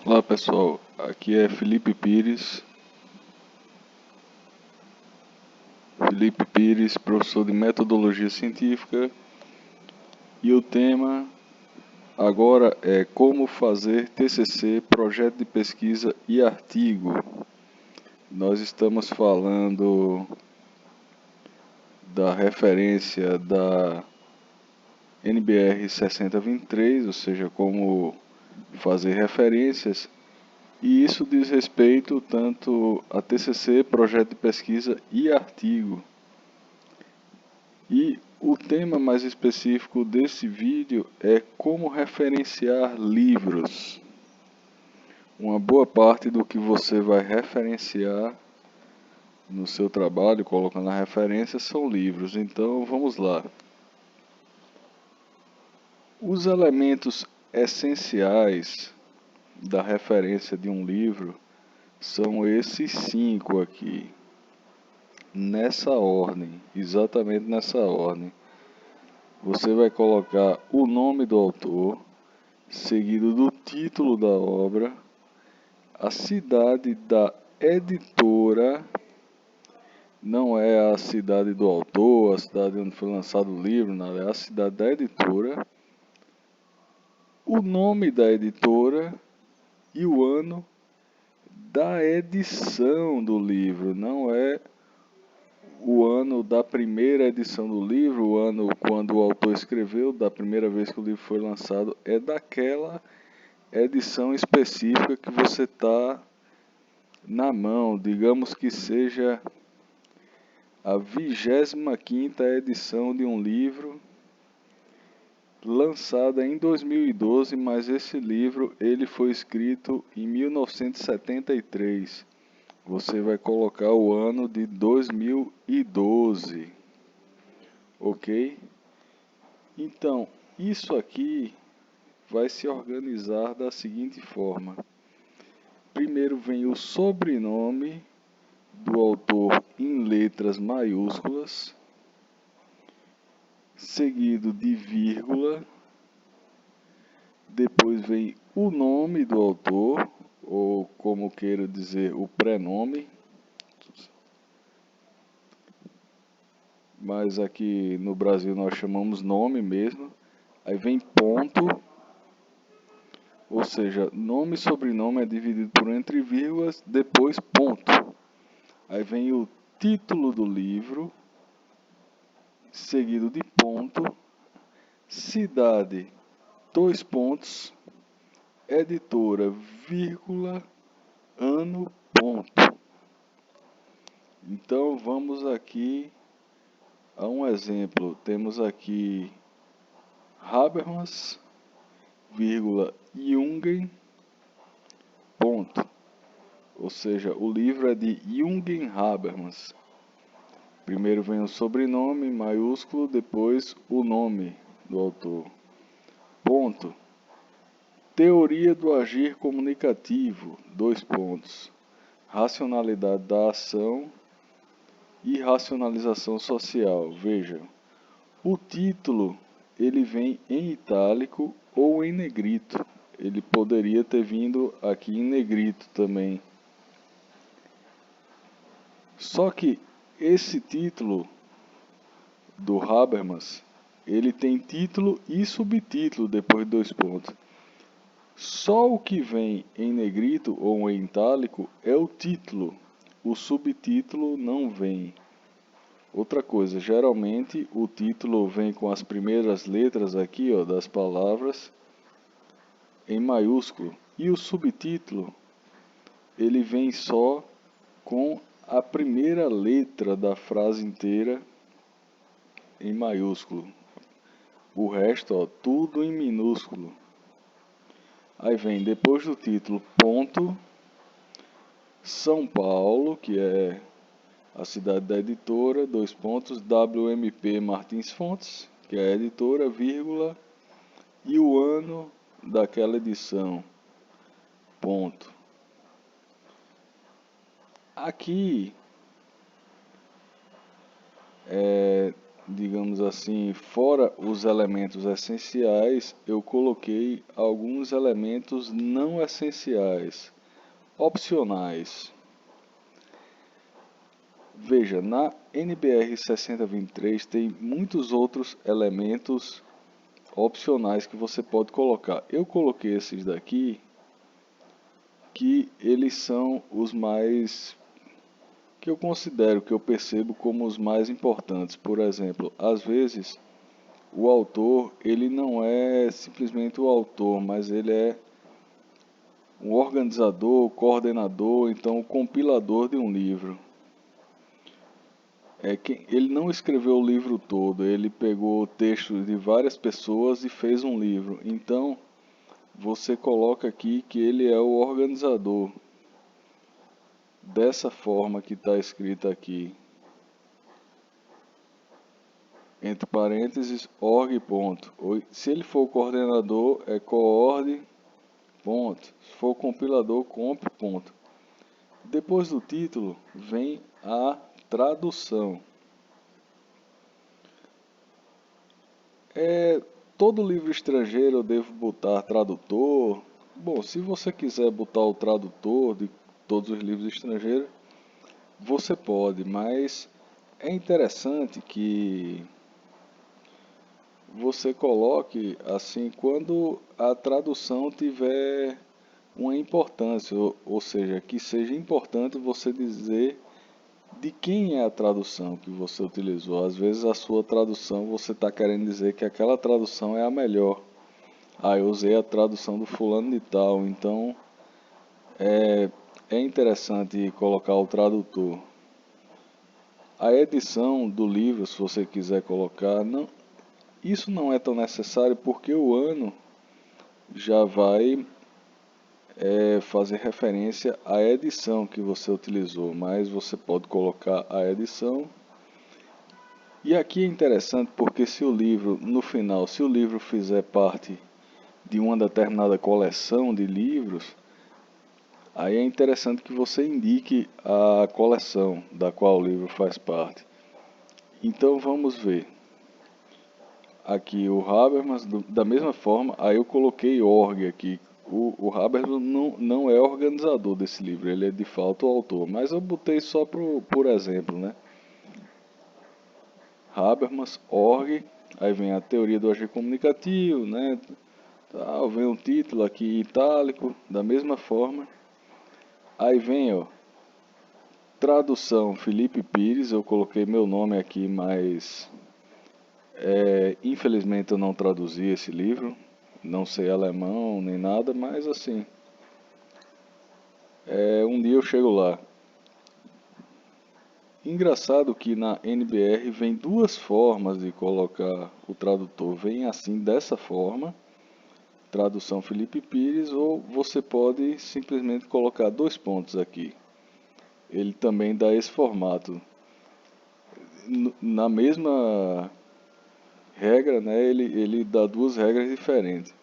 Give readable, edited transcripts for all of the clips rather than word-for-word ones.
Olá pessoal, aqui é Felipe Pires, professor de Metodologia Científica, e o tema agora é como fazer TCC, projeto de pesquisa e artigo. Nós estamos falando da referência da NBR 6023, ou seja, como fazer referências. E isso diz respeito tanto a TCC, projeto de pesquisa e artigo. E o tema mais específico desse vídeo é como referenciar livros. Uma boa parte do que você vai referenciar no seu trabalho, colocando a referência, são livros. Então vamos lá. Os elementos essenciais da referência de um livro são esses 5 aqui, nessa ordem, exatamente nessa ordem. Você vai colocar o nome do autor, seguido do título da obra, a cidade da editora, não é a cidade do autor, a cidade onde foi lançado o livro, nada, é a cidade da editora, o nome da editora e o ano da edição do livro, não é o ano da primeira edição do livro, o ano quando o autor escreveu, da primeira vez que o livro foi lançado, é daquela edição específica que você está na mão, digamos que seja a 25ª edição de um livro lançada em 2012, mas esse livro ele foi escrito em 1973. Você vai colocar o ano de 2012, ok? Então, isso aqui vai se organizar da seguinte forma. Primeiro vem o sobrenome do autor em letras maiúsculas, seguido de vírgula, depois vem o nome do autor, ou como queira dizer, o prenome, mas aqui no Brasil nós chamamos nome mesmo, aí vem ponto, ou seja, nome e sobrenome é dividido por entre vírgulas, depois ponto. Aí vem o título do livro, seguido de ponto, cidade, 2 pontos, editora, vírgula, ano, ponto. Então vamos aqui a um exemplo. Temos aqui Habermas, vírgula, Jungen, ponto. Ou seja, o livro é de Jungen Habermas. Primeiro vem o sobrenome maiúsculo, depois o nome do autor. Ponto. Teoria do agir comunicativo, 2 pontos. Racionalidade da ação e racionalização social. Veja, o título ele vem em itálico ou em negrito. Ele poderia ter vindo aqui em negrito também. Só que esse título do Habermas, ele tem título e subtítulo depois de 2 pontos. Só o que vem em negrito ou em itálico é o título. O subtítulo não vem. Outra coisa, geralmente o título vem com as primeiras letras aqui, ó, das palavras em maiúsculo. E o subtítulo, ele vem só com a primeira letra da frase inteira em maiúsculo. O resto, ó, tudo em minúsculo. Aí vem, depois do título, ponto, São Paulo, que é a cidade da editora, 2 pontos, WMP Martins Fontes, que é a editora, vírgula, e o ano daquela edição, ponto. Aqui digamos assim, fora os elementos essenciais, eu coloquei alguns elementos não essenciais, opcionais. Veja, na NBR 6023 tem muitos outros elementos opcionais que você pode colocar. Eu coloquei esses daqui, que eles são os mais, que eu considero, que eu percebo como os mais importantes. Por exemplo, às vezes o autor, ele não é simplesmente o autor, mas ele é um organizador, coordenador, então o compilador de um livro. Ele não escreveu o livro todo, ele pegou textos de várias pessoas e fez um livro. Então, você coloca aqui que ele é o organizador, dessa forma que está escrito aqui, entre parênteses, org, ponto. Se ele for o coordenador, é coord, ponto. Se for o compilador, comp, ponto. Depois do título, vem a tradução. Todo livro estrangeiro eu devo botar tradutor. Bom, se você quiser botar o tradutor de todos os livros estrangeiros, você pode, mas é interessante que você coloque assim quando a tradução tiver uma importância, ou seja, que seja importante você dizer de quem é a tradução que você utilizou. Às vezes a sua tradução você está querendo dizer que aquela tradução é a melhor. Ah, eu usei a tradução do fulano de tal, então é interessante colocar o tradutor. A edição do livro, se você quiser colocar, não, isso não é tão necessário porque o ano já vai fazer referência à edição que você utilizou, mas você pode colocar a edição. E aqui é interessante porque se o livro, no final, se o livro fizer parte de uma determinada coleção de livros, aí é interessante que você indique a coleção da qual o livro faz parte. Então vamos ver. Aqui o Habermas, da mesma forma, aí eu coloquei org aqui. O Habermas não é organizador desse livro, ele é de fato o autor, mas eu botei só por exemplo, né? Habermas, org, aí vem a teoria do agir comunicativo, né? Vem um título aqui itálico, da mesma forma. Aí vem, ó, tradução Felipe Pires, eu coloquei meu nome aqui, mas infelizmente eu não traduzi esse livro, não sei alemão nem nada, mas assim, um dia eu chego lá. Engraçado que na NBR vem duas formas de colocar o tradutor, vem assim dessa forma, tradução Felipe Pires, ou você pode simplesmente colocar dois pontos aqui. Ele também dá esse formato. Na mesma regra, né, ele dá duas regras diferentes.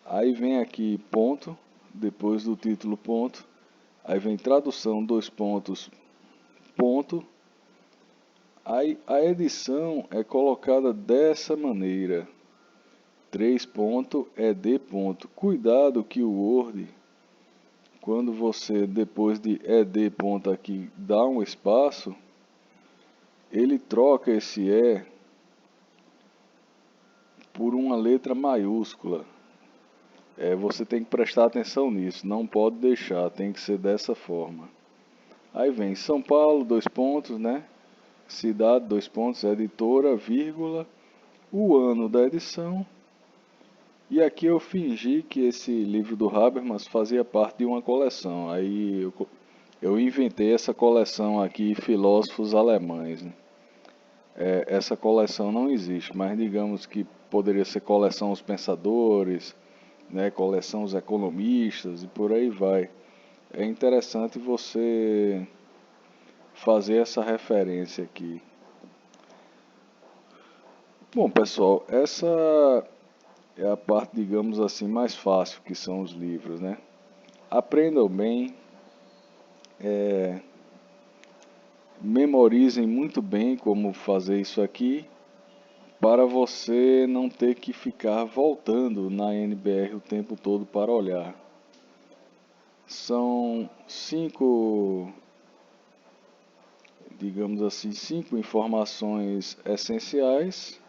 Aí vem aqui ponto, depois do título ponto, aí vem tradução, dois pontos, ponto. Aí a edição é colocada dessa maneira, 3 ponto, ed ponto. Cuidado que o Word, quando você depois de ed ponto aqui dá um espaço, ele troca esse E por uma letra maiúscula. Você tem que prestar atenção nisso, não pode deixar, tem que ser dessa forma. Aí vem São Paulo, dois pontos, né? Cidade, dois pontos, editora, vírgula, o ano da edição. E aqui eu fingi que esse livro do Habermas fazia parte de uma coleção. Aí eu inventei essa coleção aqui, Filósofos Alemães, né? Essa coleção não existe, mas digamos que poderia ser coleção Os Pensadores, né, coleção Os Economistas e por aí vai. É interessante você fazer essa referência aqui. Bom, pessoal, essa é a parte, digamos assim, mais fácil, que são os livros, né? Aprendam bem, Memorizem muito bem como fazer isso aqui, para você não ter que ficar voltando na NBR o tempo todo para olhar. São cinco, digamos assim, 5 informações essenciais.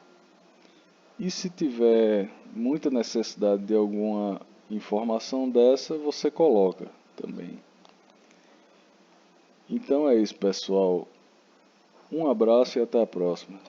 E se tiver muita necessidade de alguma informação dessa, você coloca também. Então é isso, pessoal. Um abraço e até a próxima.